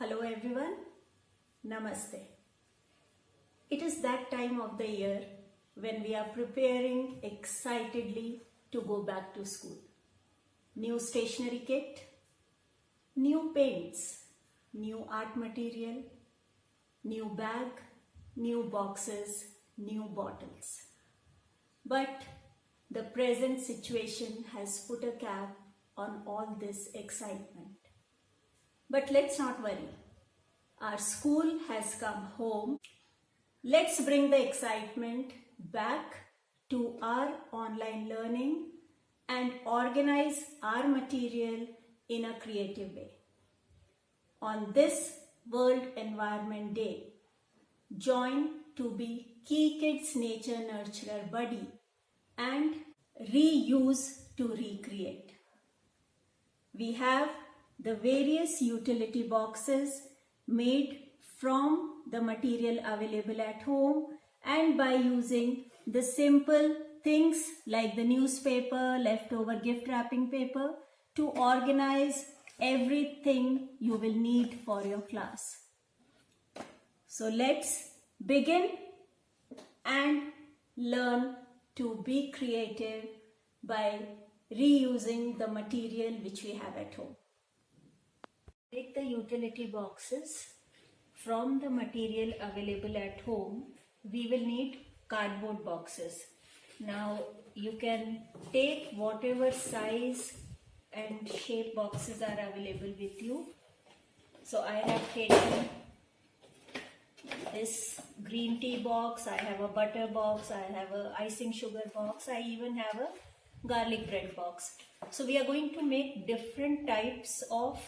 Hello everyone, Namaste. It is that time of the year when we are preparing excitedly to go back to school. New stationery kit, new paints, new art material, new bag, new boxes, new bottles. But the present situation has put a cap on all this excitement. But let's not worry. Our school has come home. Let's bring the excitement back to our online learning and organize our material in a creative way. On this World Environment Day, join to be Key Kids Nature Nurturer Buddy and reuse to recreate. We have the various utility boxes made from the material available at home and by using the simple things like the newspaper, leftover gift wrapping paper to organize everything you will need for your class. So let's begin and learn to be creative by reusing the material which we have at home. Take the utility boxes from the material available at home. We will need cardboard boxes. Now you can take whatever size and shape boxes are available with you. So I have taken this green tea box, I have a butter box, I have a icing sugar box, I even have a garlic bread box. So we are going to make different types of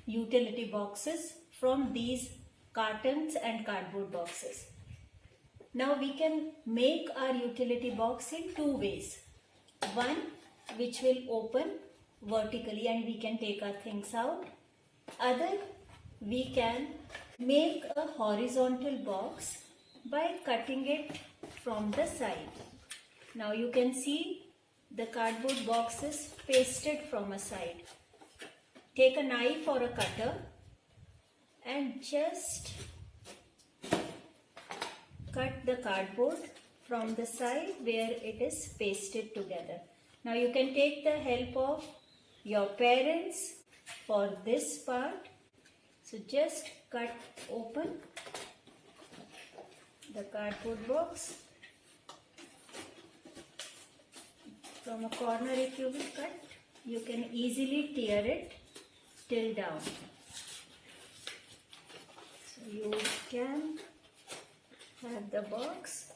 utility boxes from these cartons and cardboard boxes. Now we can make our utility box in two ways. One which will open vertically and we can take our things out. Other, we can make a horizontal box by cutting it from the side. Now you can see the cardboard box is pasted from a side. Take a knife or a cutter and just cut the cardboard from the side where it is pasted together. Now you can take the help of your parents for this part. So just cut open the cardboard box. From a corner if you will cut, you can easily tear it till down. So you can have the box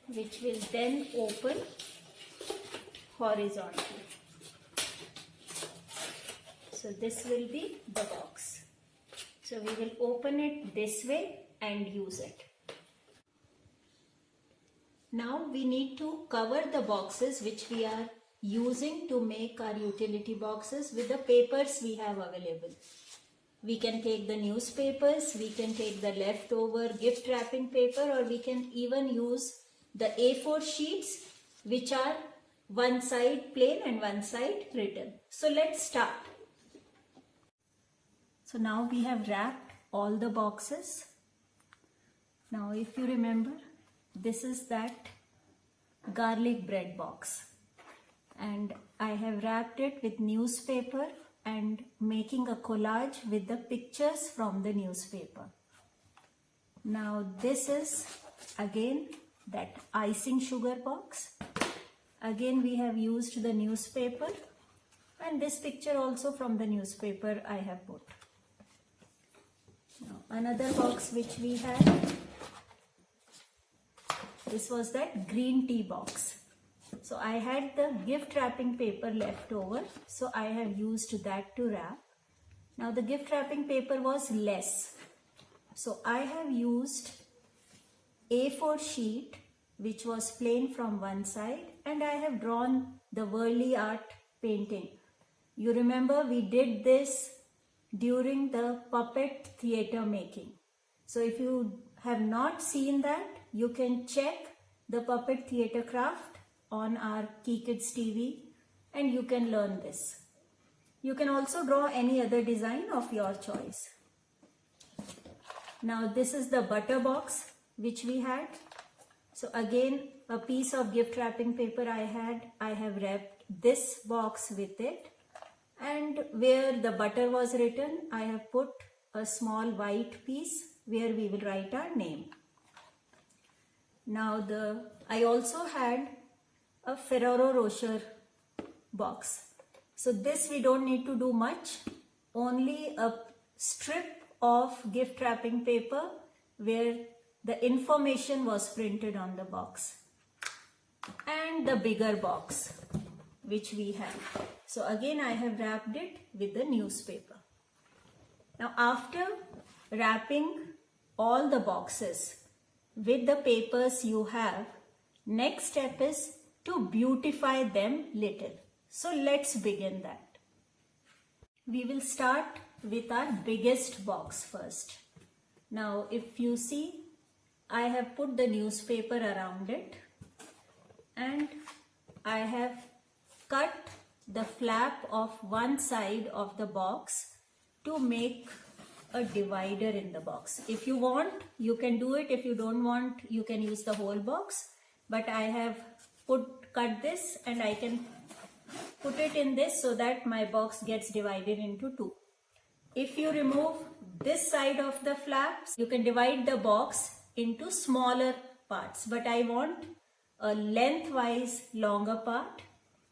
which will then open horizontally. So this will be the box. So we will open it this way and use it. Now we need to cover the boxes which we are using to make our utility boxes with the papers we have available. We can take the newspapers, we can take the leftover gift wrapping paper, or we can even use the A4 sheets which are one side plain and one side written. So let's start. So now we have wrapped all the boxes. Now if you remember, this is that garlic bread box and I have wrapped it with newspaper and making a collage with the pictures from the newspaper. Now this is again that icing sugar box. Again we have used the newspaper and this picture also from the newspaper I have put. Now another box which we had, this was that green tea box. So I had the gift wrapping paper left over, so I have used that to wrap. Now the gift wrapping paper was less, so I have used A4 sheet which was plain from one side and I have drawn the Whirly art painting. You remember we did this during the puppet theatre making. So if you have not seen that, you can check the puppet theatre craft on our Key Kids TV and you can learn this. You can also draw any other design of your choice. Now this is the butter box which we had. So again, a piece of gift wrapping paper I have wrapped this box with it, and where the butter was written, I have put a small white piece where we will write our name. Now I also had a Ferrero Rocher box. So this we don't need to do much, only a strip of gift wrapping paper where the information was printed on the box, and the bigger box which we have. So again I have wrapped it with the newspaper. Now after wrapping all the boxes with the papers you have, next step is to beautify them little. So let's begin that. We will start with our biggest box first. Now if you see, I have put the newspaper around it, and I have cut the flap of one side of the box to make a divider in the box. If you want, you can do it. If you don't want, you can use the whole box. But I have cut this, and I can put it in this so that my box gets divided into two. If you remove this side of the flaps, you can divide the box into smaller parts. But I want a lengthwise longer part.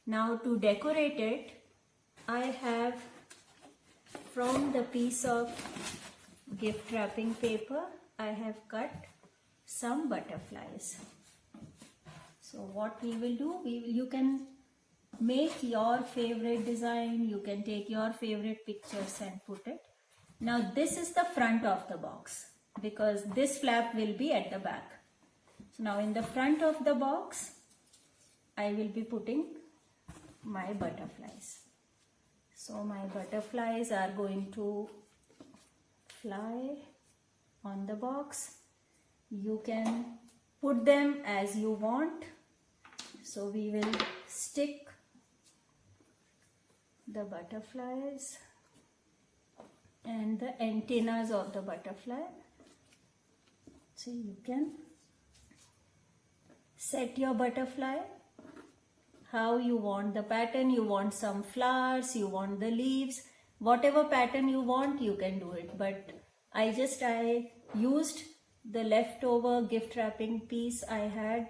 Now to decorate it, I have, from the piece of gift wrapping paper, I have cut some butterflies. So what we will do, you can make your favorite design, you can take your favorite pictures and put it. Now this is the front of the box, because this flap will be at the back. So now in the front of the box, I will be putting my butterflies. So my butterflies are going to fly on the box. You can put them as you want. So we will stick the butterflies and the antennas of the butterfly. So you can set your butterfly how you want the pattern. You want some flowers, you want the leaves, whatever pattern you want, you can do it. But I used the leftover gift wrapping piece I had,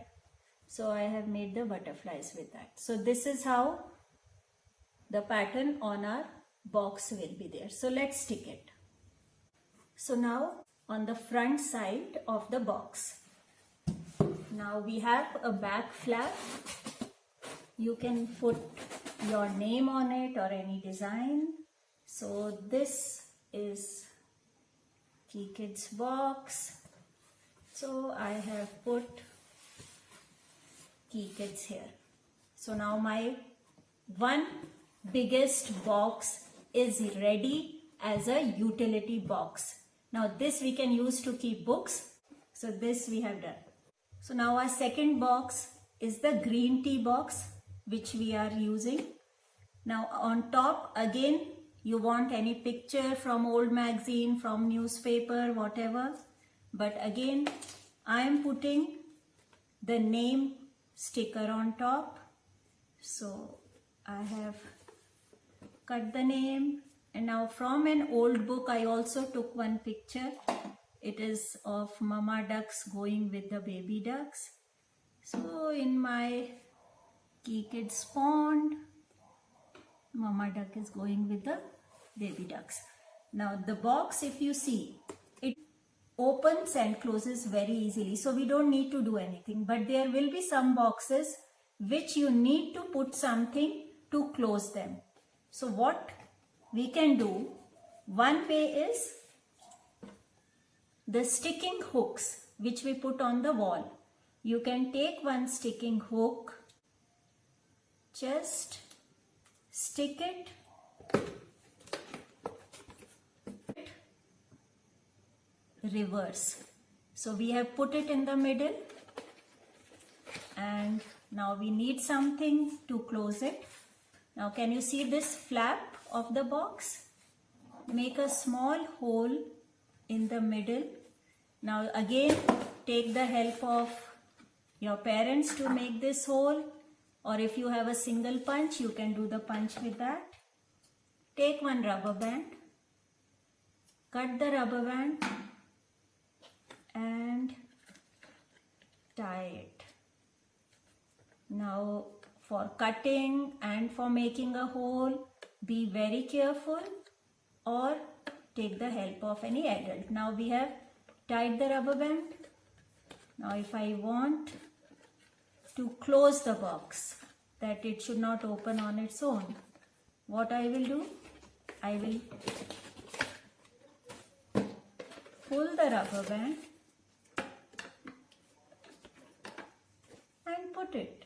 so I have made the butterflies with that. So this is how the pattern on our box will be there. So let's stick it. So now on the front side of the box, now we have a back flap. You can put your name on it or any design. So this is Key Kids box. So I have put Key Kids here. So now my one biggest box is ready as a utility box. Now this we can use to keep books. So this we have done. So now our second box is the green tea box, which we are using. Now on top, again, you want any picture from old magazine, from newspaper, whatever. But again, I am putting the name sticker on top. So I have cut the name, and now from an old book I also took one picture. It is of mama ducks going with the baby ducks. So in my Key Kids pond, mama duck is going with the baby ducks. Now the box, if you see, it opens and closes very easily, so we don't need to do anything. But there will be some boxes which you need to put something to close them. So what we can do, one way is the sticking hooks which we put on the wall. You can take one sticking hook, just stick it reverse. So we have put it in the middle, and now we need something to close it. Now can you see this flap of the box? Make a small hole in the middle Now again, take the help of your parents to make this hole, or if you have a single punch, you can do the punch with that. Take one rubber band, cut the rubber band and tie it. Now for cutting and for making a hole, be very careful or take the help of any adult. Now we have tied the rubber band. Now if I want to close the box, that it should not open on its own, what I will do? I will pull the rubber band and put it.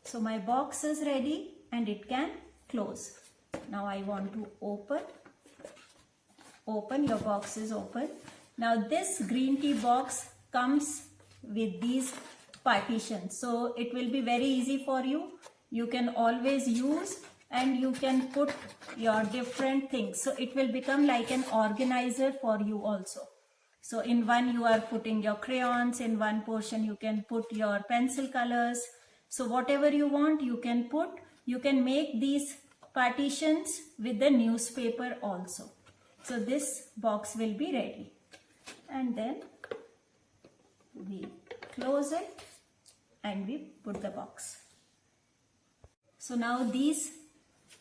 So my box is ready and it can close. Now I want to open. Your box is open. Now this green tea box comes with these partitions, so it will be very easy for you. You can always use and you can put your different things, so it will become like an organizer for you also. So in one you are putting your crayons, in one portion you can put your pencil colors. So whatever you want you can put. You can make these partitions with the newspaper also. So this box will be ready, and then we close it and we put the box. So now these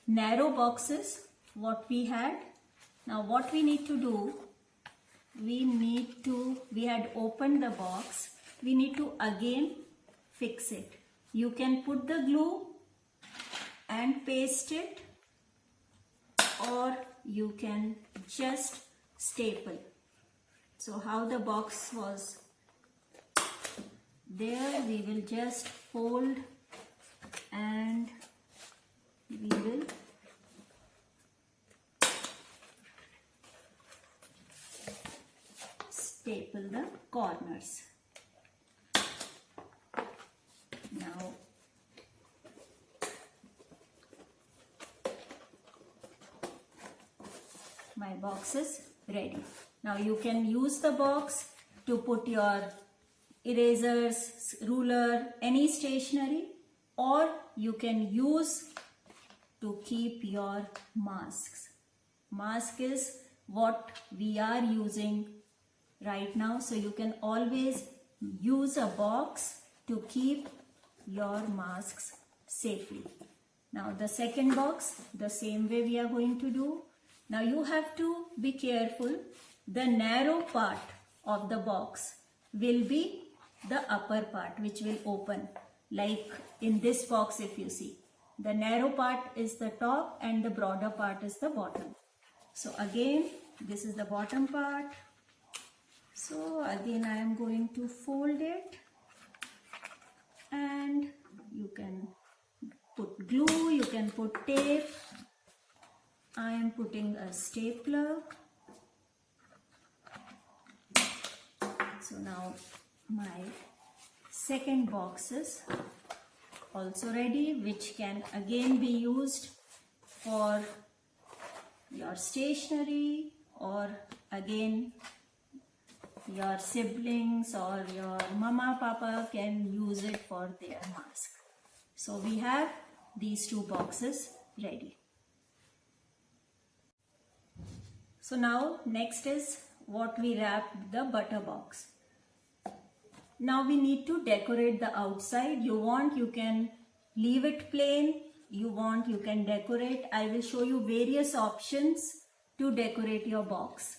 narrow boxes what we had, now what we need to do, we had opened the box, we need to again fix it. You can put the glue and paste it, or you can just staple. So how the box was there, we will just fold and we will staple the corners. Now my box is ready. Now you can use the box to put your erasers, ruler, any stationery, or you can use to keep your masks. Mask is what we are using right now, so you can always use a box to keep your masks safely. Now the second box, the same way we are going to do. Now you have to be careful. The narrow part of the box will be the upper part which will open. Like in this box, if you see, the narrow part is the top and the broader part is the bottom. So again, this is the bottom part. So again I am going to fold it, and you can put glue, you can put tape. I am putting a stapler. So now my second box is also ready, which can again be used for your stationery, or again your siblings or your mama, papa can use it for their mask. So we have these two boxes ready. So now next is what we wrap the butter box. Now we need to decorate the outside. You want, you can leave it plain. You want, you can decorate. I will show you various options to decorate your box.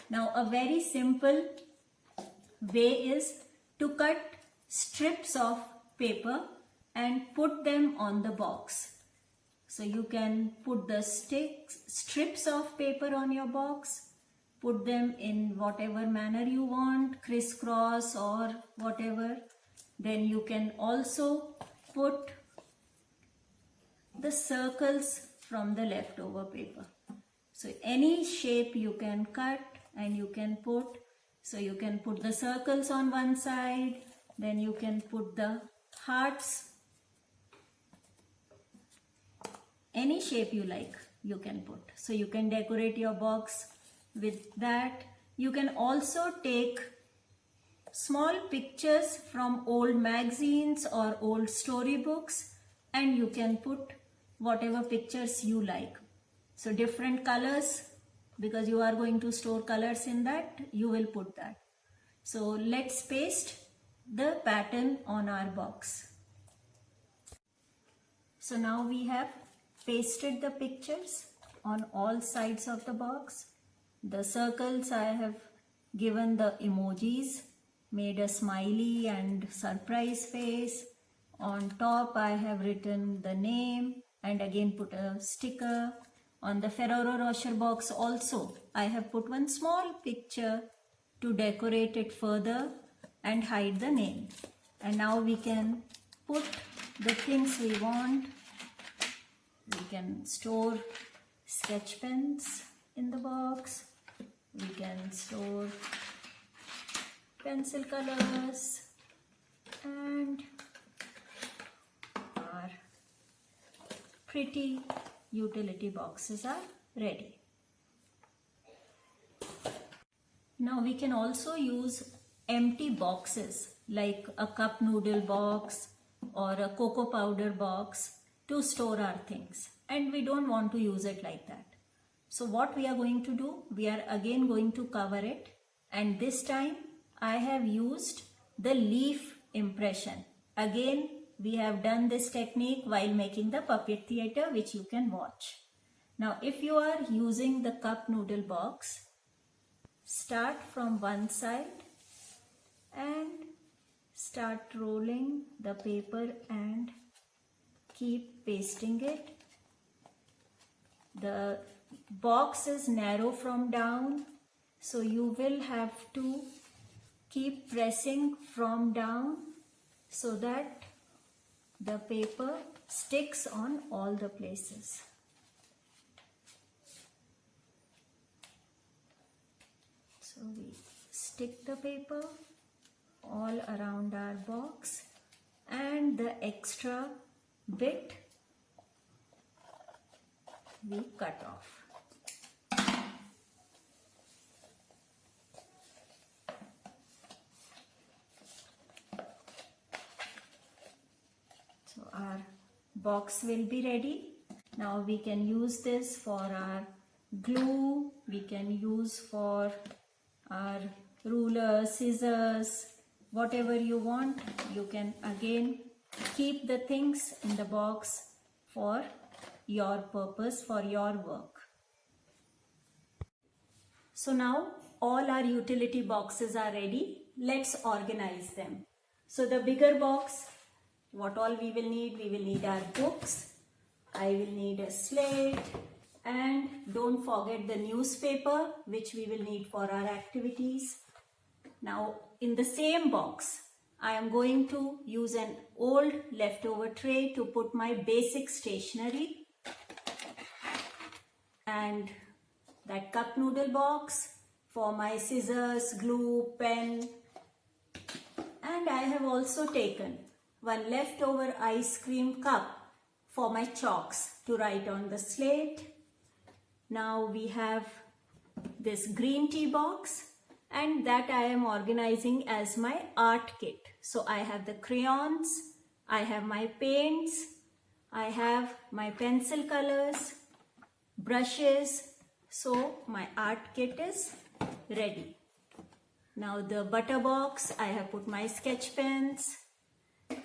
Now a very simple way is to cut strips of paper and put them on the box. So you can put the strips of paper on your box, put them in whatever manner you want, crisscross or whatever. Then you can also put the circles from the leftover paper. So any shape you can cut and you can put. So you can put the circles on one side, then you can put the hearts. Any shape you like, you can put. So you can decorate your box with that. You can also take small pictures from old magazines or old storybooks, and you can put whatever pictures you like. So different colors, because you are going to store colors in that, you will put that. So let's paste the pattern on our box. So now we have pasted the pictures on all sides of the box. The circles I have given the emojis, made a smiley and surprise face. On top I have written the name and again put a sticker. On the Ferrero Rocher box also I have put one small picture to decorate it further and hide the name. And now we can put the things we want. We can store sketch pens in the box. We can store pencil colors, and our pretty utility boxes are ready. Now we can also use empty boxes like a cup noodle box or a cocoa powder box to store our things, and we don't want to use it like that. So what we are going to do, we are again going to cover it, and this time I have used the leaf impression. Again, we have done this technique while making the puppet theatre, which you can watch. Now if you are using the cup noodle box, start from one side and start rolling the paper and keep pasting it. The box is narrow from down, so you will have to keep pressing from down so that the paper sticks on all the places. So we stick the paper all around our box, and the extra bit we cut off. So our box will be ready. Now we can use this for our glue, we can use for our ruler, scissors, whatever you want. You can again keep the things in the box for your purpose, for your work. So now all our utility boxes are ready. Let's organize them. So the bigger box, what all we will need our books, I will need a slate, and don't forget the newspaper, which we will need for our activities. Now in the same box, I am going to use an old leftover tray to put my basic stationery, and that cup noodle box for my scissors, glue, pen, and I have also taken one leftover ice cream cup for my chalks to write on the slate. Now we have this green tea box, and that I am organizing as my art kit. So I have the crayons, I have my paints, I have my pencil colors, brushes. So my art kit is ready. Now the butter box, I have put my sketch pens.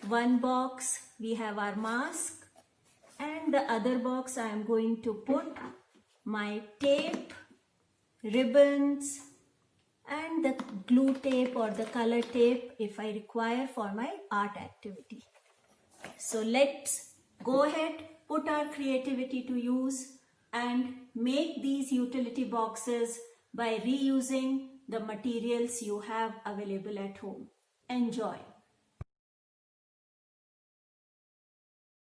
One box we have our mask, and the other box I am going to put my tape, ribbons, and the glue tape or the color tape if I require for my art activity. So let's go ahead, put our creativity to use and make these utility boxes by reusing the materials you have available at home. Enjoy.